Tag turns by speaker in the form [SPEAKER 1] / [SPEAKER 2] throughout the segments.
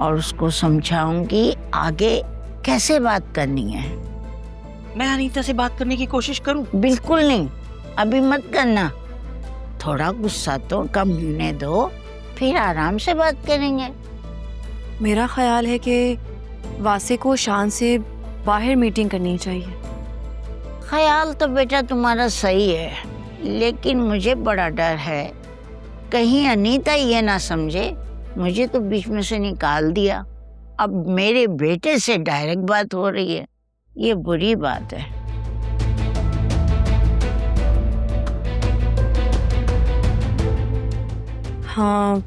[SPEAKER 1] और उसको समझाऊंगी आगे कैसे बात करनी है।
[SPEAKER 2] मैं अनीता से बात करने की कोशिश करूं?
[SPEAKER 1] बिल्कुल नहीं, अभी मत करना। थोड़ा गुस्सा तो कम होने दो, फिर आराम से बात करेंगे।
[SPEAKER 3] मेरा ख्याल है कि वासे को शान से बाहर मीटिंग करनी चाहिए।
[SPEAKER 1] ख्याल तो बेटा तुम्हारा सही है, लेकिन मुझे बड़ा डर है कहीं अनीता ये ना समझे मुझे तो बीच में से निकाल दिया, अब मेरे बेटे से डायरेक्ट बात हो रही है। ये बुरी बात है।
[SPEAKER 3] हाँ,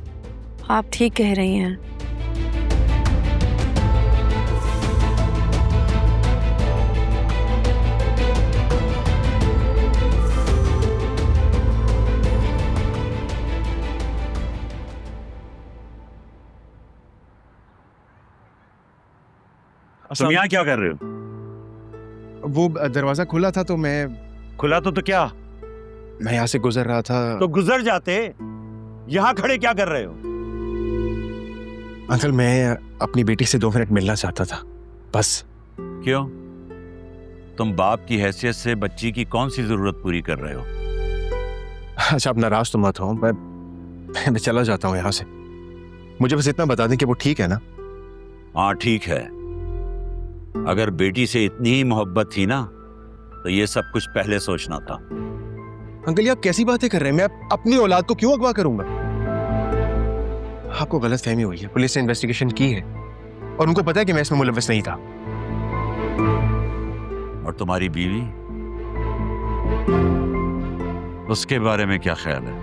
[SPEAKER 3] आप ठीक कह रही हैं।
[SPEAKER 4] तुम यहाँ क्या कर रहे हो?
[SPEAKER 5] वो दरवाजा खुला था तो मैं
[SPEAKER 4] खुला तो क्या?
[SPEAKER 5] मैं यहाँ से गुजर रहा था।
[SPEAKER 4] तो गुजर जाते, यहाँ खड़े क्या कर रहे हो?
[SPEAKER 5] अंकल मैं अपनी बेटी से 2 मिनट मिलना चाहता था, बस।
[SPEAKER 4] क्यों? तुम बाप की हैसियत से बच्ची की कौन सी जरूरत पूरी कर रहे हो?
[SPEAKER 5] अच्छा आप नाराज तो मत हो, मैं चला जाता हूँ यहाँ से। मुझे बस इतना बता दें कि वो ठीक है ना?
[SPEAKER 4] हाँ ठीक है। अगर बेटी से इतनी ही मोहब्बत थी ना तो ये सब कुछ पहले सोचना था।
[SPEAKER 5] अंकल ये आप कैसी बातें कर रहे हैं? मैं अपनी औलाद को क्यों अगवा करूंगा? आपको गलतफहमी हुई है। पुलिस ने इन्वेस्टिगेशन की है और उनको पता है कि मैं इसमें मुलव्वस नहीं था।
[SPEAKER 4] और तुम्हारी बीवी, उसके बारे में क्या ख्याल है?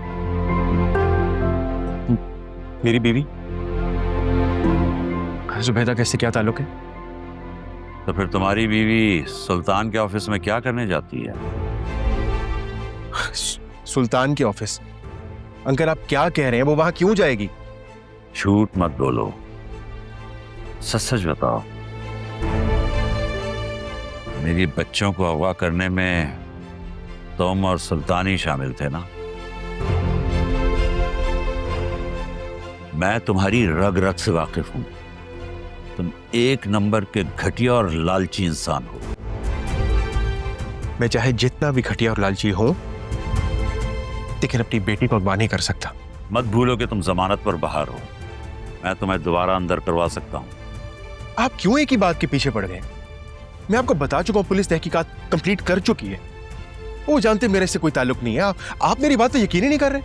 [SPEAKER 5] मेरी बीवी जुबैदा का इससे क्या ताल्लुक है?
[SPEAKER 4] तो फिर तुम्हारी बीवी सुल्तान के ऑफिस में क्या करने जाती है?
[SPEAKER 5] सुल्तान के ऑफिस? अंकल आप क्या कह रहे हैं? वो वहां क्यों जाएगी?
[SPEAKER 4] झूठ मत बोलो, सच सच बताओ। मेरी बच्चों को अगवा करने में तुम और सुल्तान ही शामिल थे ना? मैं तुम्हारी रग रग से वाकिफ हूं। तुम एक नंबर के घटिया और लालची इंसान हो।
[SPEAKER 5] मैं चाहे जितना भी घटिया और लालची हूं, लेकिन अपनी बेटी को अगवा नहीं कर सकता।
[SPEAKER 4] मत भूलो कि तुम जमानत पर बाहर हो। मैं तुम्हें दोबारा अंदर करवा सकता हूं।
[SPEAKER 5] आप क्यों एक ही बात के पीछे पड़ गए? मैं आपको बता चुका हूं, पुलिस तहकीकात कंप्लीट कर चुकी है। वो जानते मेरे से कोई ताल्लुक नहीं है। आप मेरी बात पे यकीन ही नहीं कर रहे।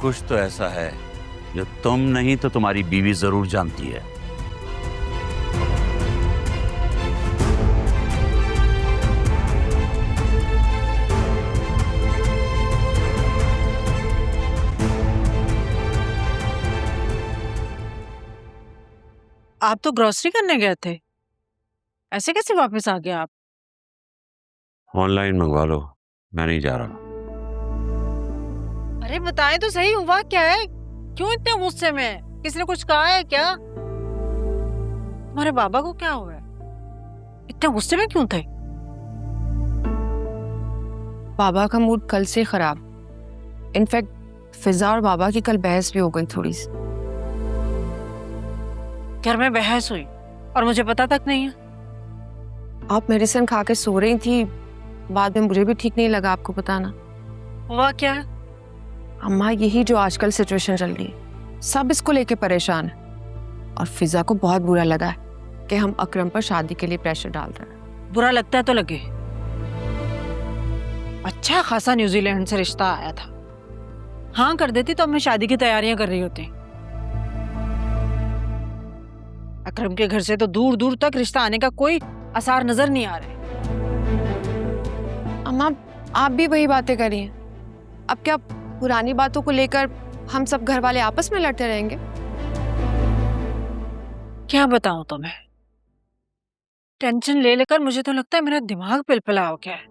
[SPEAKER 4] कुछ तो ऐसा है जो तुम नहीं तो तुम्हारी बीवी जरूर जानती है।
[SPEAKER 2] आप तो ग्रोसरी करने गए थे, ऐसे कैसे वापस आ गए आप?
[SPEAKER 4] ऑनलाइन मंगवा लो, मैं नहीं जा रहा।
[SPEAKER 2] अरे बताएं तो सही, हुआ क्या है? क्यों इतने गुस्से में? किसने कुछ कहा है क्या? तुम्हारे बाबा को क्या हुआ है? इतने गुस्से में क्यों थे?
[SPEAKER 3] बाबा का मूड कल से खराब। इनफैक्ट फिजा और बाबा की कल बहस भी हो गई थोड़ी सी।
[SPEAKER 2] घर में बहस हुई और मुझे पता तक नहीं है।
[SPEAKER 3] आप मेडिसिन खा के सो रही थी, बाद में मुझे भी ठीक नहीं लगा आपको बताना।
[SPEAKER 2] हुआ क्या है?
[SPEAKER 3] अम्मा यही जो आजकल सिचुएशन चल रही है, सब इसको लेके परेशान है और फिजा को बहुत बुरा लगा है कि हम अकरम पर शादी के लिए प्रेशर डाल रहे हैं।
[SPEAKER 2] बुरा लगता है तो लगे। अच्छा खासा न्यूजीलैंड से रिश्ता आया था, हाँ कर देती तो अब मैं शादी की तैयारियां कर रही होती। अकरम के घर से तो दूर दूर तक रिश्ता आने का कोई आसार नजर नहीं आ रहे।
[SPEAKER 3] अम्मा आप भी वही बातें करी हैं। अब क्या पुरानी बातों को लेकर हम सब घर वाले आपस में लड़ते रहेंगे?
[SPEAKER 2] क्या बताऊं तुम्हें, टेंशन ले लेकर मुझे तो लगता है मेरा दिमाग पिलपिला हो गया है।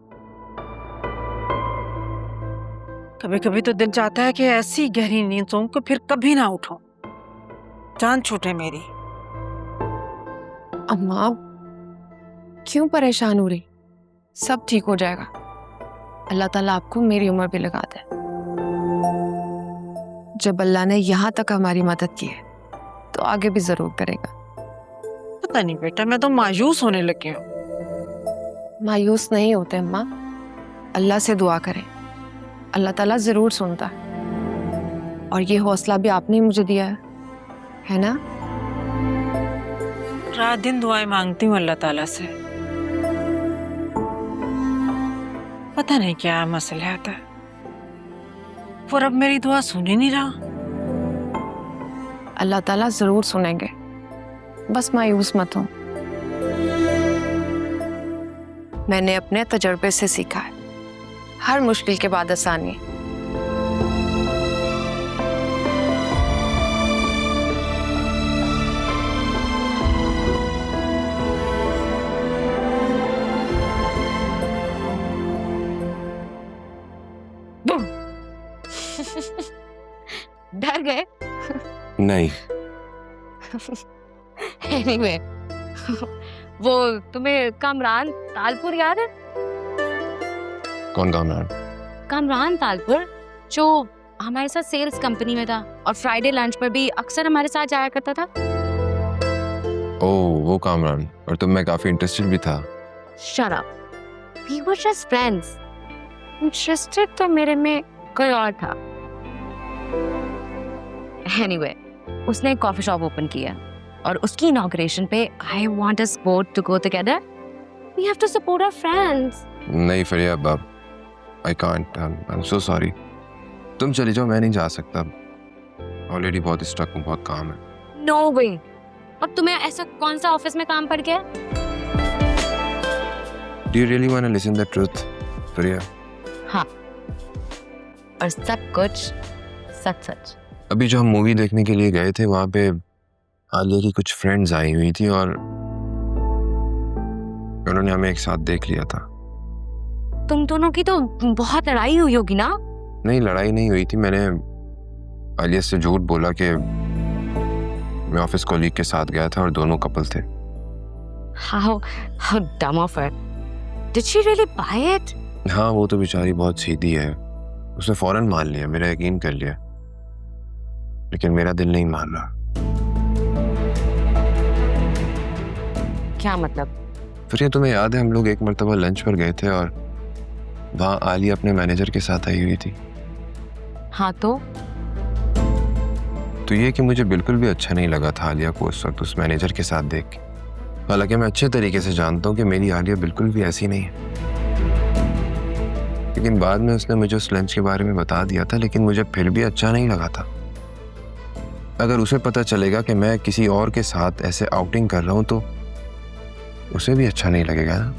[SPEAKER 2] कभी कभी तो दिल चाहता है कि ऐसी गहरी नींद सोऊं कि फिर कभी ना उठूं, जान छूटे मेरी।
[SPEAKER 3] अम्मा क्यों परेशान हो रही? सब ठीक हो जाएगा। अल्लाह ताला आपको मेरी उम्र भी लगा दे। जब अल्लाह ने यहाँ तक हमारी मदद की है तो आगे भी जरूर करेगा।
[SPEAKER 2] पता नहीं बेटा, मैं तो मायूस होने लगी हूँ।
[SPEAKER 3] मायूस नहीं होते अम्मा, अल्लाह से दुआ करें, अल्लाह ताला जरूर सुनता है। और ये हौसला भी आपने ही मुझे दिया है ना?
[SPEAKER 2] रात दिन दुआएं मांगती हूँ अल्लाह ताला से, पता नहीं क्या मसला आता है, वो अब मेरी दुआ सुन ही नहीं रहा।
[SPEAKER 3] अल्लाह ताला जरूर सुनेंगे, बस मायूस मत हो। मैंने अपने तजुर्बे से सीखा है, हर मुश्किल के बाद आसानी। डर गए?
[SPEAKER 5] नहीं।
[SPEAKER 3] Anyway, वो तुम्हें कामरान तालपुर याद है?
[SPEAKER 5] कौन कामरान?
[SPEAKER 6] कामरान तालपुर, जो हमारे साथ सेल्स कंपनी में था और फ्राइडे लंच पर भी अक्सर हमारे साथ जाया करता था।
[SPEAKER 5] ओह, वो कामरान। और तुम में काफी इंटरेस्टेड भी था।
[SPEAKER 6] Shut up. We were just friends. Interested तो मेरे में कोई और था। Anyway, उसने एक कॉफी शॉप ओपन किया और उसकी इनॉग्रेशन पे I want us both to go together. We have to support our friends.
[SPEAKER 5] नहीं फरिया बाब, I can't. I'm so sorry. तुम चली जाओ, मैं नहीं जा सकता। ऑलरेडी बहुत स्ट्रक हूँ, बहुत काम है।
[SPEAKER 6] No way. और तुम्हें ऐसा कौन सा ऑफिस में काम पड़ गया?
[SPEAKER 5] Do you really want to listen the truth, फरिया?
[SPEAKER 6] हाँ, और सब कुछ सच सच।
[SPEAKER 5] अभी जो हम मूवी देखने के लिए गए थे, वहाँ पे आलिया की कुछ फ्रेंड्स आई हुई थी और उन्होंने हमें एक साथ देख लिया था।
[SPEAKER 6] तुम दोनों की तो बहुत लड़ाई हुई होगी ना?
[SPEAKER 5] नहीं, लड़ाई नहीं हुई थी। मैंने आलिया से झूठ बोला कि मैं ऑफिस कॉलीग के साथ गया था और दोनों कपल थे।
[SPEAKER 6] How dumb of her. Did she really buy it?
[SPEAKER 5] हाँ, वो तो बेचारी बहुत सीधी है, उसने फौरन मान लिया, मेरा यकीन कर लिया। लेकिन मेरा दिल नहीं मान रहा।
[SPEAKER 6] क्या मतलब?
[SPEAKER 5] फिर तुम्हें याद है, हम लोग एक मर्तबा लंच पर गए थे और वहाँ आलिया अपने मैनेजर के साथ आई हुई थी।
[SPEAKER 6] हाँ तो
[SPEAKER 5] ये कि मुझे बिल्कुल भी अच्छा नहीं लगा था आलिया को उस वक्त उस मैनेजर के साथ देख के। हालांकि मैं अच्छे तरीके से जानता हूँ कि मेरी आलिया बिल्कुल भी ऐसी नहीं है। लेकिन बाद में उसने मुझे उस लंच के बारे में बता दिया था, लेकिन मुझे फिर भी अच्छा नहीं लगा था। अगर उसे पता चलेगा कि मैं किसी और के साथ ऐसे आउटिंग कर रहा हूँ तो उसे भी अच्छा नहीं लगेगा ना।